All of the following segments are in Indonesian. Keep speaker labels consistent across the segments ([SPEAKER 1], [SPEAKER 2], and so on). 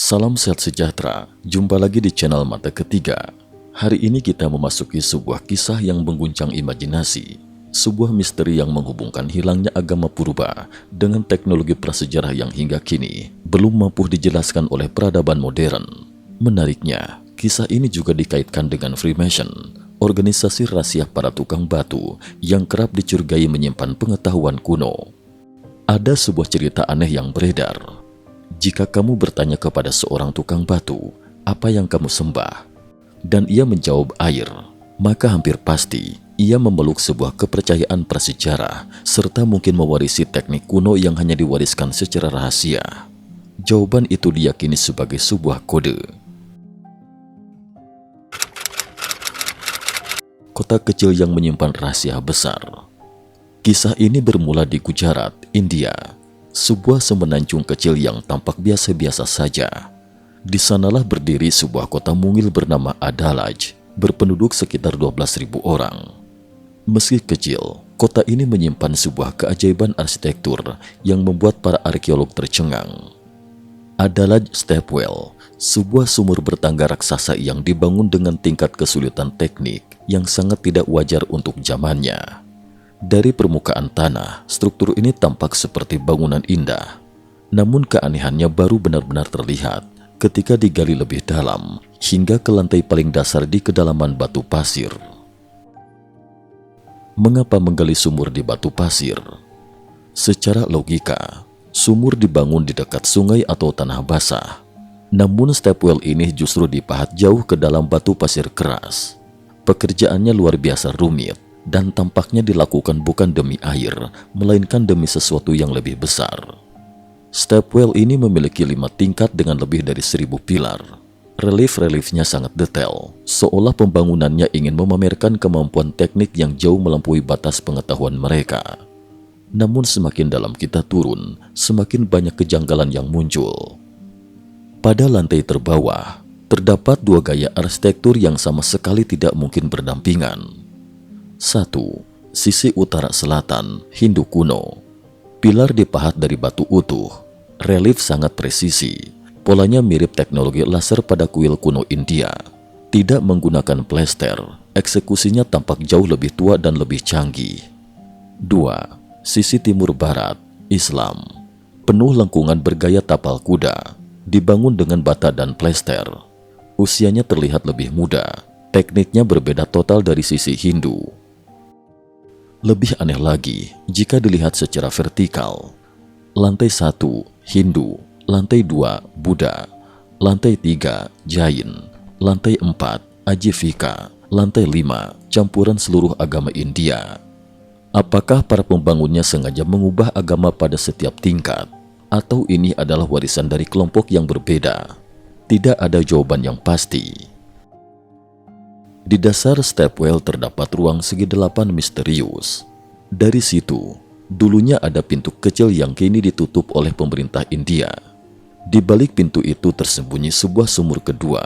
[SPEAKER 1] Salam sehat sejahtera, jumpa lagi di channel Mata Ketiga. Hari ini kita memasuki sebuah kisah yang mengguncang imajinasi. Sebuah misteri yang menghubungkan hilangnya agama purba dengan teknologi prasejarah yang hingga kini belum mampu dijelaskan oleh peradaban modern. Menariknya, kisah ini juga dikaitkan dengan Freemason, organisasi rahasia para tukang batu yang kerap dicurigai menyimpan pengetahuan kuno. Ada sebuah cerita aneh yang beredar. Jika kamu bertanya kepada seorang tukang batu, apa yang kamu sembah? Dan ia menjawab air, maka hampir pasti ia memeluk sebuah kepercayaan prasejarah serta mungkin mewarisi teknik kuno yang hanya diwariskan secara rahasia. Jawaban itu diyakini sebagai sebuah kode. Kota kecil yang menyimpan rahasia besar. Kisah ini bermula di Gujarat, India. Sebuah semenanjung kecil yang tampak biasa-biasa saja. Di sanalah berdiri sebuah kota mungil bernama Adalaj, berpenduduk sekitar 12.000 orang. Meski kecil, kota ini menyimpan sebuah keajaiban arsitektur yang membuat para arkeolog tercengang. Adalaj Stepwell, sebuah sumur bertangga raksasa yang dibangun dengan tingkat kesulitan teknik yang sangat tidak wajar untuk zamannya. Dari permukaan tanah, struktur ini tampak seperti bangunan indah. Namun keanehannya baru benar-benar terlihat ketika digali lebih dalam, hingga ke lantai paling dasar di kedalaman batu pasir. Mengapa menggali sumur di batu pasir? Secara logika, sumur dibangun di dekat sungai atau tanah basah. Namun Stepwell ini justru dipahat jauh ke dalam batu pasir keras. Pekerjaannya luar biasa rumit, dan tampaknya dilakukan bukan demi air, melainkan demi sesuatu yang lebih besar. Stepwell ini memiliki 5 tingkat dengan lebih dari 1.000 pilar. Relief-reliefnya sangat detail, seolah pembangunannya ingin memamerkan kemampuan teknik yang jauh melampaui batas pengetahuan mereka. Namun semakin dalam kita turun, semakin banyak kejanggalan yang muncul. Pada lantai terbawah, terdapat 2 gaya arsitektur yang sama sekali tidak mungkin berdampingan. 1. Sisi utara selatan, Hindu kuno. Pilar dipahat dari batu utuh, relief sangat presisi, polanya mirip teknologi laser pada kuil kuno India. Tidak menggunakan plester, eksekusinya tampak jauh lebih tua dan lebih canggih. 2. Sisi timur barat, Islam. Penuh lengkungan bergaya tapal kuda, dibangun dengan bata dan plester. Usianya terlihat lebih muda, tekniknya berbeda total dari sisi Hindu. Lebih aneh lagi jika dilihat secara vertikal. Lantai 1 Hindu, lantai 2 Buddha, lantai 3 Jain, lantai 4 Ajivika, lantai 5 campuran seluruh agama India. Apakah para pembangunnya sengaja mengubah agama pada setiap tingkat? Atau ini adalah warisan dari kelompok yang berbeda? Tidak ada jawaban yang pasti. Di dasar Stepwell terdapat ruang segi 8 misterius. Dari situ, dulunya ada pintu kecil yang kini ditutup oleh pemerintah India. Di balik pintu itu tersembunyi sebuah sumur kedua,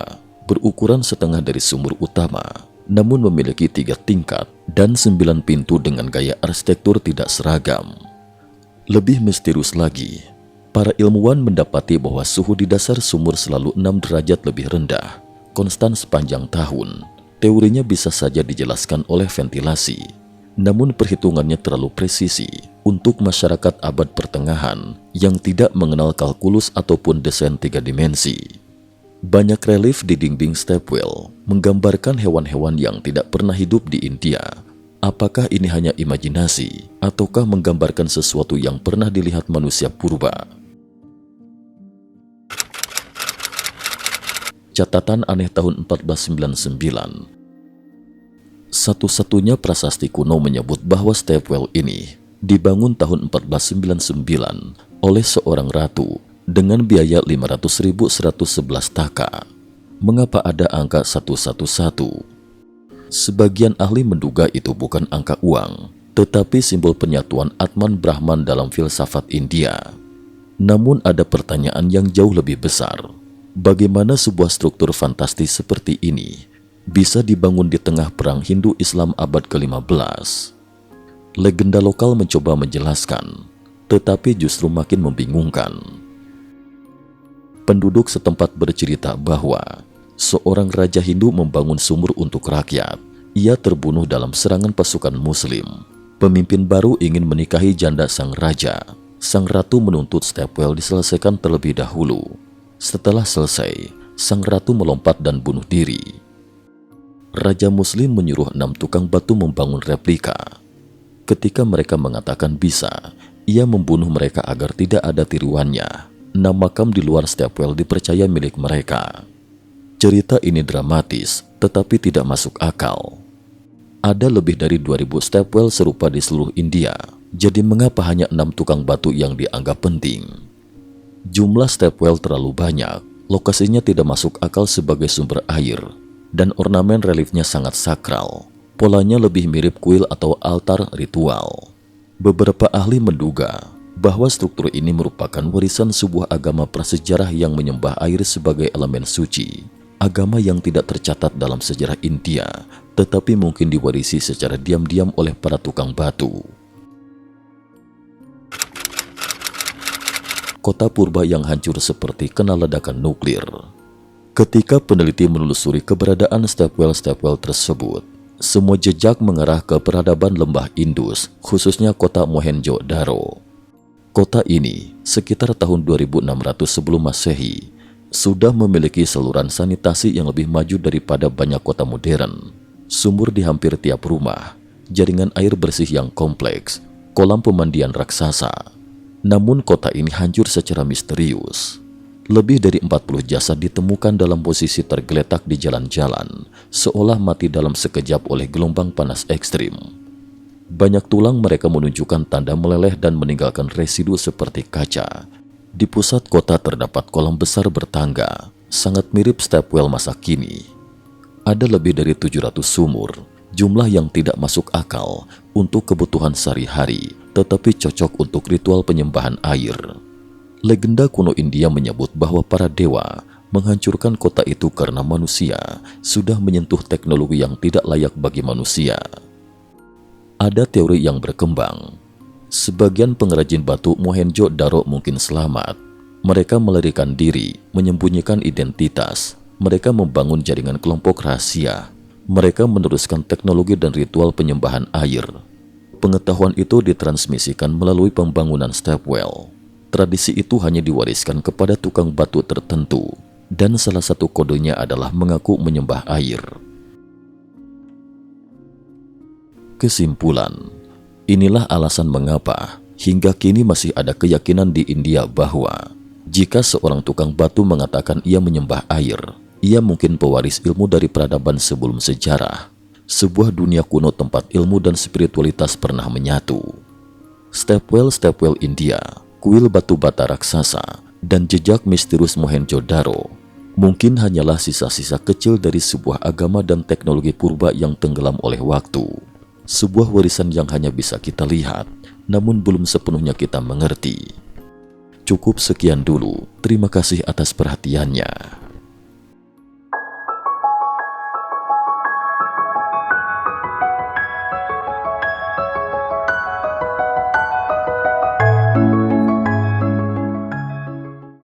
[SPEAKER 1] berukuran setengah dari sumur utama, namun memiliki 3 tingkat dan 9 pintu dengan gaya arsitektur tidak seragam. Lebih misterius lagi, para ilmuwan mendapati bahwa suhu di dasar sumur selalu 6 derajat lebih rendah, konstan sepanjang tahun. Teorinya bisa saja dijelaskan oleh ventilasi, namun perhitungannya terlalu presisi untuk masyarakat abad pertengahan yang tidak mengenal kalkulus ataupun desain 3 dimensi. Banyak relief di dinding Stepwell menggambarkan hewan-hewan yang tidak pernah hidup di India. Apakah ini hanya imajinasi ataukah menggambarkan sesuatu yang pernah dilihat manusia purba? Catatan aneh tahun 1499. Satu-satunya prasasti kuno menyebut bahwa Stepwell ini dibangun tahun 1499 oleh seorang ratu dengan biaya 500.111 taka. Mengapa ada angka 111? Sebagian ahli menduga itu bukan angka uang, tetapi simbol penyatuan Atman Brahman dalam filsafat India. Namun ada pertanyaan yang jauh lebih besar. Bagaimana sebuah struktur fantastis seperti ini bisa dibangun di tengah perang Hindu-Islam abad ke-15? Legenda lokal mencoba menjelaskan, tetapi justru makin membingungkan. Penduduk setempat bercerita bahwa seorang raja Hindu membangun sumur untuk rakyat. Ia terbunuh dalam serangan pasukan Muslim. Pemimpin baru ingin menikahi janda sang raja. Sang ratu menuntut stepwell diselesaikan terlebih dahulu. Setelah selesai, sang ratu melompat dan bunuh diri. Raja Muslim menyuruh 6 tukang batu membangun replika. Ketika mereka mengatakan bisa, ia membunuh mereka agar tidak ada tiruannya. 6 makam di luar stepwell dipercaya milik mereka. Cerita ini dramatis, tetapi tidak masuk akal. Ada lebih dari 2000 stepwell serupa di seluruh India. Jadi mengapa hanya 6 tukang batu yang dianggap penting? Jumlah stepwell terlalu banyak, lokasinya tidak masuk akal sebagai sumber air, dan ornamen reliefnya sangat sakral. Polanya lebih mirip kuil atau altar ritual. Beberapa ahli menduga bahwa struktur ini merupakan warisan sebuah agama prasejarah yang menyembah air sebagai elemen suci. Agama yang tidak tercatat dalam sejarah India, tetapi mungkin diwarisi secara diam-diam oleh para tukang batu. Kota purba yang hancur seperti kena ledakan nuklir. Ketika peneliti menelusuri keberadaan stepwell tersebut, semua jejak mengarah ke peradaban lembah Indus, khususnya kota Mohenjo-daro. Kota ini, sekitar tahun 2600 sebelum Masehi, sudah memiliki saluran sanitasi yang lebih maju daripada banyak kota modern. Sumur di hampir tiap rumah, jaringan air bersih yang kompleks, kolam pemandian raksasa. Namun kota ini hancur secara misterius. Lebih dari 40 jasad ditemukan dalam posisi tergeletak di jalan-jalan, seolah mati dalam sekejap oleh gelombang panas ekstrim. Banyak tulang mereka menunjukkan tanda meleleh dan meninggalkan residu seperti kaca. Di pusat kota terdapat kolam besar bertangga, sangat mirip stepwell masa kini. Ada lebih dari 700 sumur, jumlah yang tidak masuk akal untuk kebutuhan sehari-hari, tetapi cocok untuk ritual penyembahan air. Legenda kuno India menyebut bahwa para dewa menghancurkan kota itu karena manusia sudah menyentuh teknologi yang tidak layak bagi manusia. Ada teori yang berkembang. Sebagian pengrajin batu Mohenjo-daro mungkin selamat. Mereka melarikan diri, menyembunyikan identitas. Mereka membangun jaringan kelompok rahasia. Mereka meneruskan teknologi dan ritual penyembahan air. Pengetahuan itu ditransmisikan melalui pembangunan stepwell. Tradisi itu hanya diwariskan kepada tukang batu tertentu, dan salah satu kodenya adalah mengaku menyembah air. Kesimpulan, inilah alasan mengapa hingga kini masih ada keyakinan di India bahwa jika seorang tukang batu mengatakan ia menyembah air, ia mungkin pewaris ilmu dari peradaban sebelum sejarah. Sebuah dunia kuno tempat ilmu dan spiritualitas pernah menyatu. Stepwell India, kuil batu bata raksasa, dan jejak misterius Mohenjo-daro mungkin hanyalah sisa-sisa kecil dari sebuah agama dan teknologi purba yang tenggelam oleh waktu. Sebuah warisan yang hanya bisa kita lihat, namun belum sepenuhnya kita mengerti. Cukup sekian dulu, terima kasih atas perhatiannya.